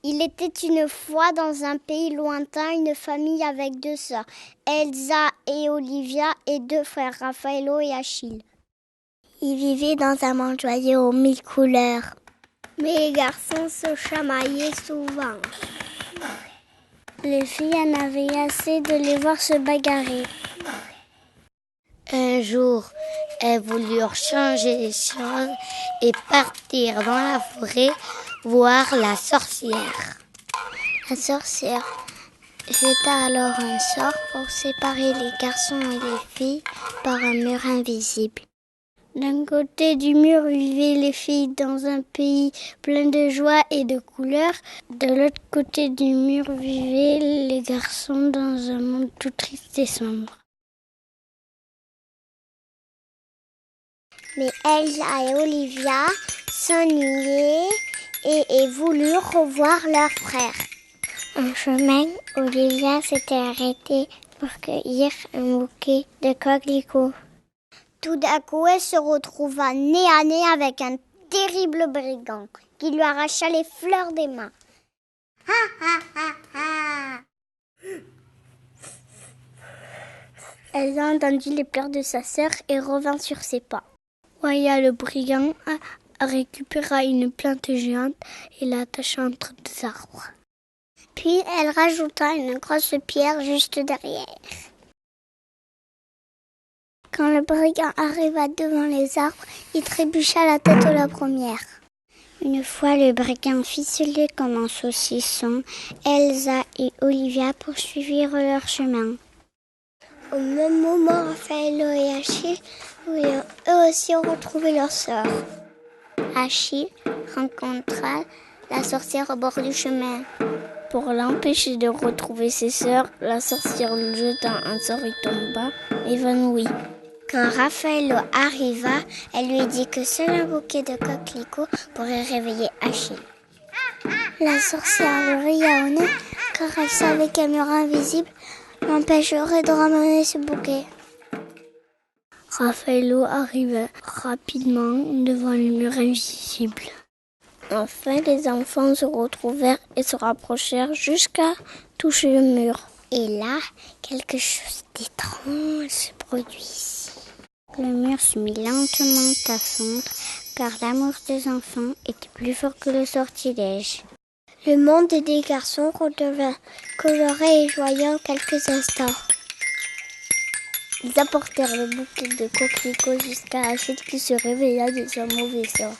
Il était une fois dans un pays lointain une famille avec 2 sœurs, Elsa et Olivia, et 2 frères, Raffaello et Achille. Ils vivaient dans un monde joyeux aux 1000 couleurs. Mais les garçons se chamaillaient souvent. Les filles en avaient assez de les voir se bagarrer. Un jour, elles voulurent changer les choses et partir dans la forêt voir la sorcière. La sorcière jeta alors un sort pour séparer les garçons et les filles par un mur invisible. D'un côté du mur vivaient les filles dans un pays plein de joie et de couleurs. De l'autre côté du mur vivaient les garçons dans un monde tout triste et sombre. Mais Elsa et Olivia s'ennuyaient et voulurent revoir leurs frères. En chemin, Olivia s'était arrêtée pour cueillir un bouquet de coquelicots. Tout d'un coup, elle se retrouva nez à nez avec un terrible brigand qui lui arracha les fleurs des mains. Elle a entendu les pleurs de sa sœur et revint sur ses pas. Voya le brigand récupéra une plante géante et l'attacha entre 2 arbres. Puis elle rajouta une grosse pierre juste derrière. Quand le brigand arriva devant les arbres, il trébucha la tête la première. Une fois le brigand ficelé comme un saucisson, Elsa et Olivia poursuivirent leur chemin. Au même moment, Raffaello et Achille voulaient eux aussi retrouver leur sœur. Achille rencontra la sorcière au bord du chemin. Pour l'empêcher de retrouver ses sœurs, la sorcière lui jeta un sort et tomba, évanoui. Quand Raffaello arriva, elle lui dit que seul un bouquet de coquelicots pourrait réveiller Achille. La sorcière lui ria au nez, car elle savait qu'un mur invisible l'empêcherait de ramener ce bouquet. Raffaello arriva rapidement devant le mur invisible. Enfin, les enfants se retrouvèrent et se rapprochèrent jusqu'à toucher le mur. Et là, quelque chose d'étrange se produisit. Le mur se mit lentement à fondre, car l'amour des enfants était plus fort que le sortilège. Le monde des garçons redevint coloré et joyeux en quelques instants. Ils apportèrent le bouquet de coquelicots jusqu'à Achille qui se réveilla de son mauvais sort.